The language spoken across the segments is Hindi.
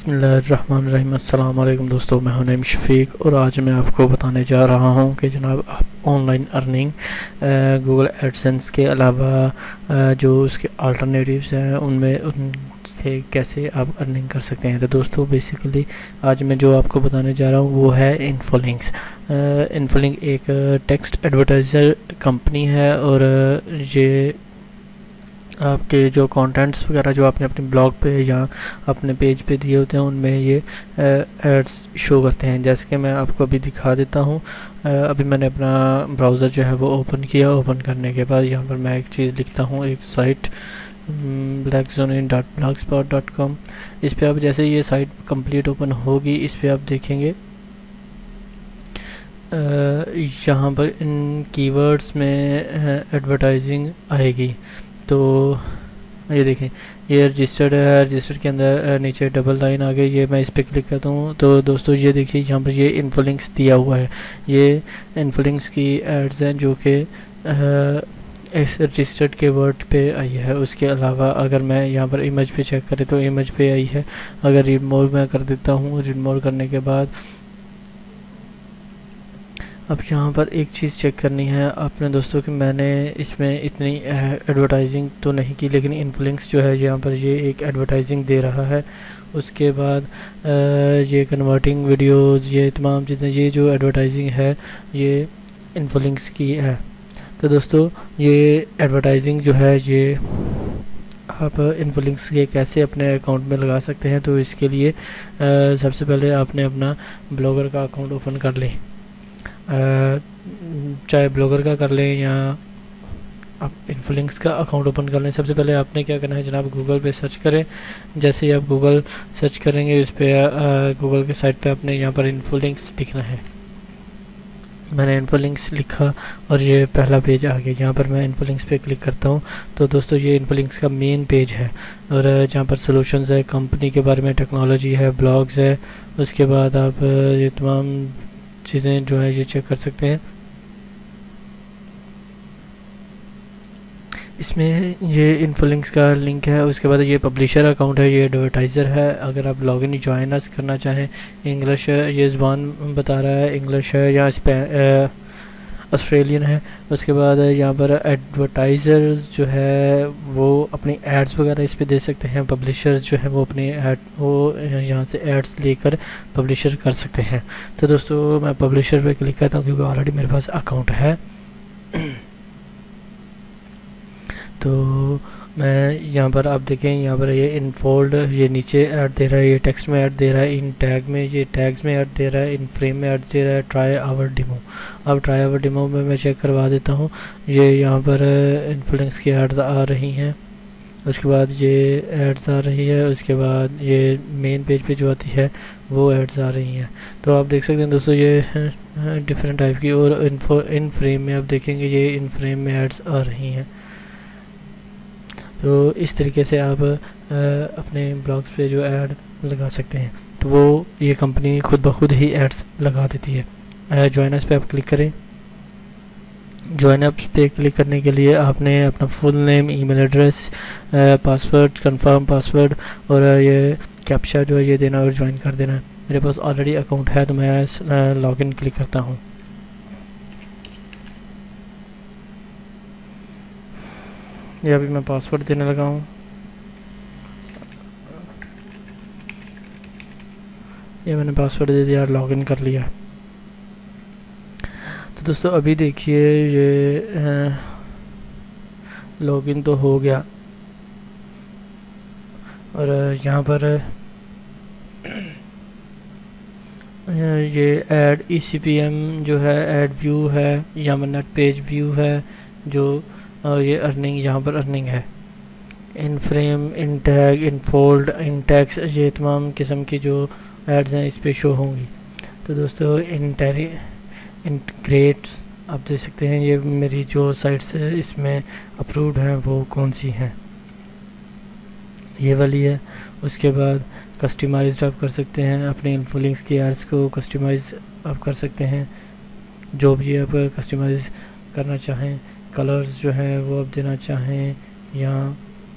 बिस्मिल्लाहिर्रहमानिर्रहीम। अस्सलाम वालेकुम दोस्तों, मैं हूं नईम शफीक और आज मैं आपको बताने जा रहा हूं कि जनाब आप ऑनलाइन अर्निंग गूगल एडसेंस के अलावा जो उसके अल्टरनेटिव्स हैं उनमें उनसे कैसे आप अर्निंग कर सकते हैं। तो दोस्तों बेसिकली आज मैं जो आपको बताने जा रहा हूं वो है इन्फोलिंक्स। इन्फोलिंक एक टेक्स्ट एडवर्टाइज़र कंपनी है और ये आपके जो कंटेंट्स वगैरह जो आपने अपने ब्लॉग पे या अपने पेज पे दिए होते हैं उनमें ये एड्स शो करते हैं। जैसे कि मैं आपको अभी दिखा देता हूँ। अभी मैंने अपना ब्राउज़र जो है वो ओपन किया। ओपन करने के बाद यहाँ पर मैं एक चीज़ लिखता हूँ, एक साइट blackzonein.blogspot.com। इस पर आप जैसे ये साइट कंप्लीट ओपन होगी इस पर आप देखेंगे यहाँ पर इन कीवर्ड्स में एडवर्टाइजिंग आएगी। तो ये देखें ये रजिस्टर्ड है। रजिस्टर्ड के अंदर नीचे डबल लाइन आ गई, ये मैं इस पर क्लिक करता हूँ तो दोस्तों ये देखिए यहाँ पर ये इन्फोलिंक्स दिया हुआ है। ये इन्फोलिंक्स की एड्स हैं जो कि इस रजिस्टर्ड के वर्ड पे आई है। उसके अलावा अगर मैं यहाँ पर इमेज पे चेक करें तो इमेज पे आई है। अगर रीड मोर मैं कर देता हूँ, रीड मोर करने के बाद अब यहाँ पर एक चीज़ चेक करनी है अपने दोस्तों कि मैंने इसमें इतनी एडवर्टाइजिंग तो नहीं की, लेकिन इन्फ्लुएंस जो है यहाँ पर ये एक एडवर्टाइजिंग दे रहा है। उसके बाद ये कन्वर्टिंग वीडियोस, ये तमाम चीज़ें, ये जो एडवर्टाइजिंग है ये इन्फ्लुएंस की है। तो दोस्तों ये एडवर्टाइजिंग जो है ये आप इन्फ्लुएंस के कैसे अपने अकाउंट में लगा सकते हैं। तो इसके लिए सबसे पहले आपने अपना ब्लॉगर का अकाउंट ओपन कर लें, चाहे ब्लॉगर का कर लें या आप इन्फ्लुएंस का अकाउंट ओपन कर लें। सबसे पहले आपने क्या करना है जनाब, गूगल पे सर्च करें। जैसे ही आप गूगल सर्च करेंगे इस पर गूगल के साइट पे आपने यहाँ पर इन्फ्लुएंस लिखना है। मैंने इन्फ्लुएंस लिखा और ये पहला पेज आ गया। यहाँ पर मैं इन्फ्लुएंस पे क्लिक करता हूँ तो दोस्तों ये इन्फ्लुएंस का मेन पेज है और जहाँ पर सॉल्यूशंस है, कंपनी के बारे में, टेक्नोलॉजी है, ब्लॉग्स है। उसके बाद आप ये तमाम चीज़ें जो है ये चेक कर सकते हैं। इसमें ये इन्फ्लुएंस का लिंक है। उसके बाद ये पब्लिशर अकाउंट है, ये एडवर्टाइज़र है। अगर आप लॉगिन ज्वाइन करना चाहें, इंग्लिश ये ज़बान बता रहा है, इंग्लिश है या ऑस्ट्रेलियन है। उसके बाद यहाँ पर एडवर्टाइज़र्स जो है वो अपनी एड्स वगैरह इस पे दे सकते हैं। पब्लिशर्स जो है वो अपने एड वो यहाँ से एड्स लेकर पब्लिशर कर सकते हैं। तो दोस्तों मैं पब्लिशर पे क्लिक करता हूँ क्योंकि ऑलरेडी मेरे पास अकाउंट है। तो मैं यहाँ पर आप देखें, यहाँ पर ये इनफोल्ड ये नीचे ऐड दे रहा है, ये टेक्स्ट में ऐड दे रहा है, इन टैग में ये टैग्स में ऐड दे रहा है, इन फ्रेम में ऐड दे रहा है, ट्राई आवर डेमो। अब ट्राई आवर डेमो में मैं चेक करवा देता हूँ। ये यहाँ पर इन्फ्लुएंस की एड्स आ रही हैं। उसके बाद ये एड्स आ रही है। उसके बाद ये मेन पेज पे जो आती है वो एड्स आ रही हैं। तो आप देख सकते हैं दोस्तों ये डिफरेंट टाइप की। और इन फ्रेम में आप देखेंगे ये इन फ्रेम में एड्स आ रही हैं। तो इस तरीके से आप अपने ब्लॉग्स पे जो ऐड लगा सकते हैं। तो वो ये कंपनी खुद ब खुद ही एड्स लगा देती है। जॉइन अस पे आप क्लिक करें। जॉइन अस पे क्लिक करने के लिए आपने अपना full name, email address, password, confirm password और ये कैप्चा जो है ये देना और ज्वाइन कर देना है। मेरे पास ऑलरेडी अकाउंट है तो मैं लॉगिन क्लिक करता हूँ। ये अभी मैं पासवर्ड देने लगा हूँ। ये मैंने पासवर्ड दे दिया, लॉगिन कर लिया। तो दोस्तों अभी देखिए ये लॉगिन तो हो गया और यहाँ पर ये ऐड ECPM जो है, ऐड व्यू है, यहाँ पर नेट पेज व्यू है, जो ये अर्निंग, यहाँ पर अर्निंग है। इन फ्रेम, इन टैग, इन फोल्ड, इन टैक्स, ये तमाम किस्म की जो एड्स हैं इस पे शो होंगी। तो दोस्तों इंटीग्रेट्स आप देख सकते हैं ये मेरी जो साइट्स इसमें अप्रूव्ड हैं वो कौन सी हैं, ये वाली है। उसके बाद कस्टमाइज्ड आप कर सकते हैं, अपने इन्फ्लुएंस की एड्स को कस्टमाइज आप कर सकते हैं, जो भी आप कस्टमाइज करना चाहें। कलर्स जो हैं वो आप देना चाहें या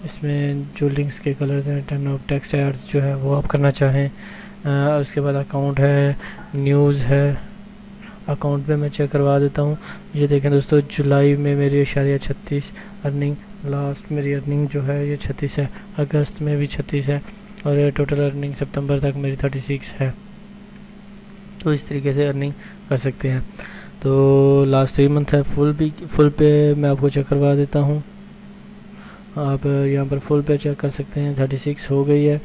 इसमें जो लिंक्स के कलर्स हैं, टर्न ऑफ टेक्स्ट एड्स जो है वो आप करना चाहें। उसके बाद अकाउंट है, न्यूज़ है। अकाउंट पे मैं चेक करवा देता हूँ। ये देखें दोस्तों, जुलाई में मेरी 36 अर्निंग, लास्ट मेरी अर्निंग जो है ये 36 है, अगस्त में भी 36 है, और टोटल अर्निंग सितंबर तक मेरी 36 है। तो इस तरीके से अर्निंग कर सकते हैं। तो लास्ट 3 मंथ है, फुल पे मैं आपको चेक करवा देता हूँ। आप यहाँ पर फुल पे चेक कर सकते हैं, 36 हो गई है।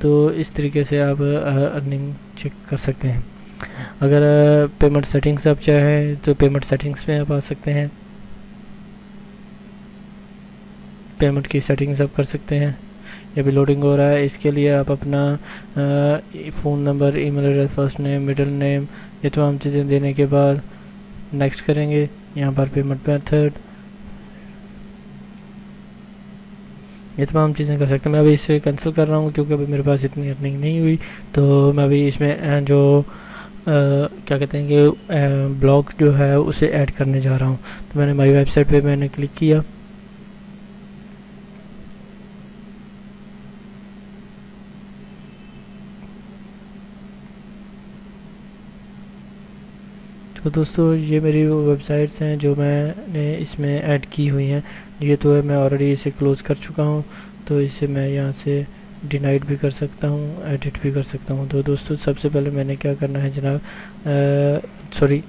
तो इस तरीके से आप अर्निंग चेक कर सकते हैं। अगर पेमेंट सेटिंग्स आप चाहें तो पेमेंट सेटिंग्स में आप आ सकते हैं, पेमेंट की सेटिंग्स आप कर सकते हैं। ये भी लोडिंग हो रहा है। इसके लिए आप अपना phone number, email address, first name, middle name, ये तमाम चीज़ें देने के बाद नेक्स्ट करेंगे। यहाँ पर पेमेंट मेथड, ये तमाम चीज़ें कर सकते हैं। मैं अभी इसे कैंसिल कर रहा हूँ क्योंकि अभी मेरे पास इतनी अर्निंग नहीं हुई। तो मैं अभी इसमें जो क्या कहते हैं कि ब्लॉग जो है उसे ऐड करने जा रहा हूँ। तो मैंने माई वेबसाइट पे मैंने क्लिक किया। तो दोस्तों ये मेरी वो वेबसाइट्स हैं जो मैंने इसमें ऐड की हुई हैं। ये तो है, मैं ऑलरेडी इसे क्लोज़ कर चुका हूँ। तो इसे मैं यहाँ से डिनाइट भी कर सकता हूँ, एडिट भी कर सकता हूँ। तो दोस्तों सबसे पहले मैंने क्या करना है जनाब, सॉरी,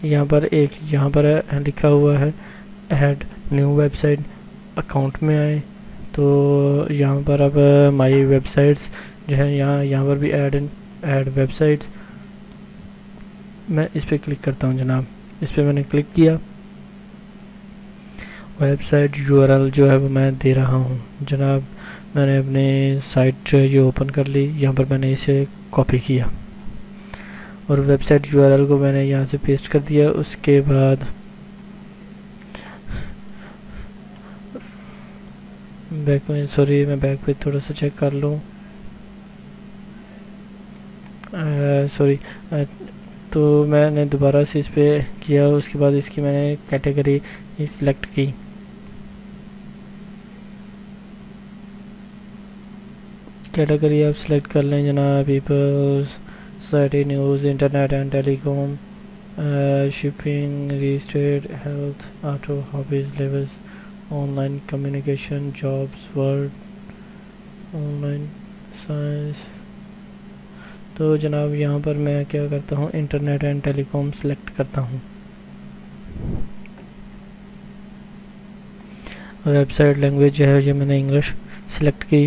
यहाँ पर यहाँ पर लिखा हुआ है ऐड न्यू वेबसाइट, अकाउंट में आए तो यहाँ पर अब माई वेबसाइट्स जो है, यहाँ पर भी ऐड वेबसाइट्स, मैं इस पर क्लिक करता हूँ जनाब। इस पर मैंने क्लिक किया। वेबसाइट यूआरएल जो है वो मैं दे रहा हूँ जनाब। मैंने अपनी साइट ये ओपन कर ली, यहाँ पर मैंने इसे कॉपी किया और वेबसाइट यूआरएल को मैंने यहाँ से पेस्ट कर दिया। उसके बाद बैक में, सॉरी मैं बैक पे थोड़ा सा चेक कर लूँ, सॉरी, तो मैंने दोबारा से इस पे किया। उसके बाद इसकी मैंने कैटेगरी सिलेक्ट की। कैटेगरी आप सिलेक्ट कर लें जनाब, peoples, society, news, internet and telecom, shipping, real estate, health, auto, hobbies, levels, online communication, jobs, world, online science. तो जनाब यहाँ पर मैं क्या करता हूँ, इंटरनेट एंड टेलीकॉम सेलेक्ट करता हूँ। वेबसाइट लैंग्वेज जो है ये मैंने इंग्लिश सेलेक्ट की।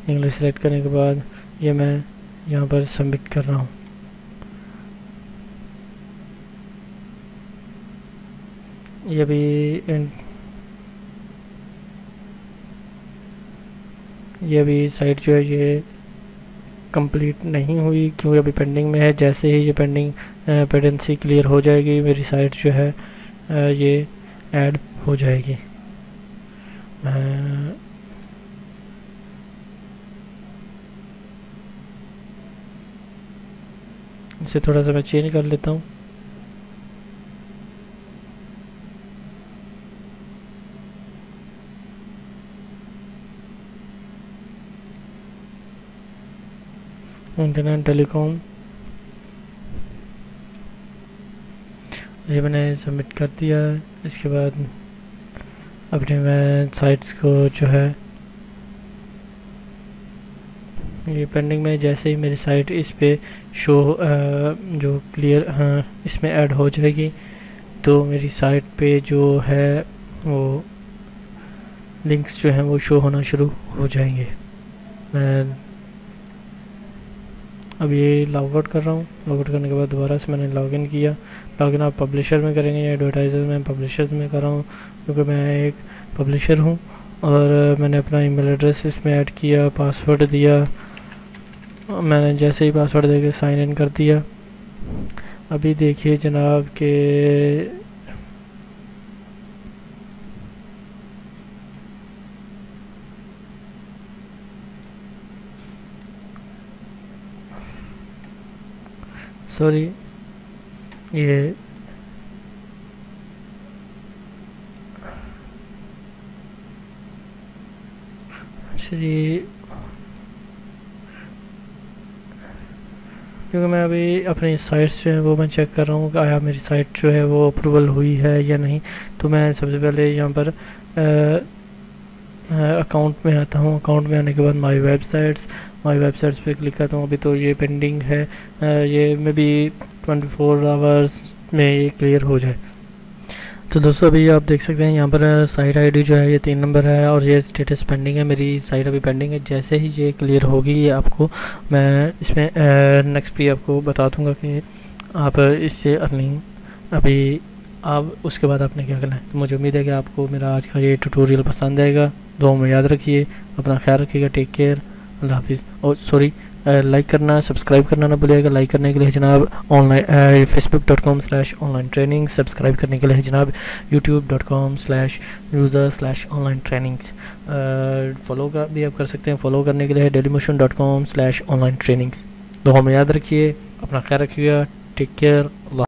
इंग्लिश सेलेक्ट करने के बाद ये मैं यहाँ पर सबमिट कर रहा हूँ। ये अभी साइट जो है ये कंप्लीट नहीं हुई क्योंकि अभी पेंडिंग में है। जैसे ही ये पेंडेंसी क्लियर हो जाएगी मेरी साइट जो है ये ऐड हो जाएगी। इसे थोड़ा सा मैं चेंज कर लेता हूँ। इंटरनेट टेलीकॉम, ये मैंने सबमिट कर दिया है। इसके बाद अपने मैं साइट्स को जो है ये पेंडिंग में, जैसे ही मेरी साइट इस पे शो जो क्लियर इसमें ऐड हो जाएगी तो मेरी साइट पे जो है वो लिंक्स जो हैं वो शो होना शुरू हो जाएंगे। मैं अब ये लॉग आउट कर रहा हूँ। लॉग आउट करने के बाद दोबारा से मैंने लॉगिन किया। लॉगिन आप पब्लिशर में करेंगे या एडवर्टाइजर में? पब्लिशर्स में कर रहा हूँ क्योंकि मैं एक पब्लिशर हूँ। और मैंने अपना ईमेल एड्रेस इसमें ऐड किया, पासवर्ड दिया। मैंने जैसे ही पासवर्ड देके साइन इन कर दिया। अभी देखिए जनाब के सॉरी अच्छा जी, क्योंकि मैं अभी अपनी साइट्स जो है वो मैं चेक कर रहा हूँ कि आया मेरी साइट जो है वो अप्रूवल हुई है या नहीं। तो मैं सबसे पहले यहाँ पर अकाउंट में आता हूँ। अकाउंट में आने के बाद माय वेबसाइट्स पे क्लिक करता हूँ। अभी तो ये पेंडिंग है, ये मे बी 24 आवर्स में ये क्लियर हो जाए। तो दोस्तों अभी आप देख सकते हैं यहाँ पर साइट आईडी जो है ये 3 नंबर है और ये स्टेटस पेंडिंग है। मेरी साइट अभी पेंडिंग है। जैसे ही ये क्लियर होगी ये आपको मैं इसमें नेक्स्ट भी आपको बता दूंगा कि आप इससे अर्निंग अभी आप उसके बाद आपने क्या करना है। तो मुझे उम्मीद है कि आपको मेरा आज का ये ट्यूटोरियल पसंद आएगा। दुआ में याद रखिए, अपना ख्याल रखिएगा। टेक केयर, अल्लाह हाफिज़। और सॉरी, लाइक करना, सब्सक्राइब करना ना भूलिएगा। लाइक करने के लिए जनाब ऑनलाइन facebook.com/online training, सब्सक्राइब करने के लिए जनाब youtube.com/user/online trainings, फॉलो का भी आप कर सकते हैं। फॉलो करने के लिए dailymotion.com/online trainings। दुआ में याद रखिए, अपना ख्याल रखिएगा। Take care.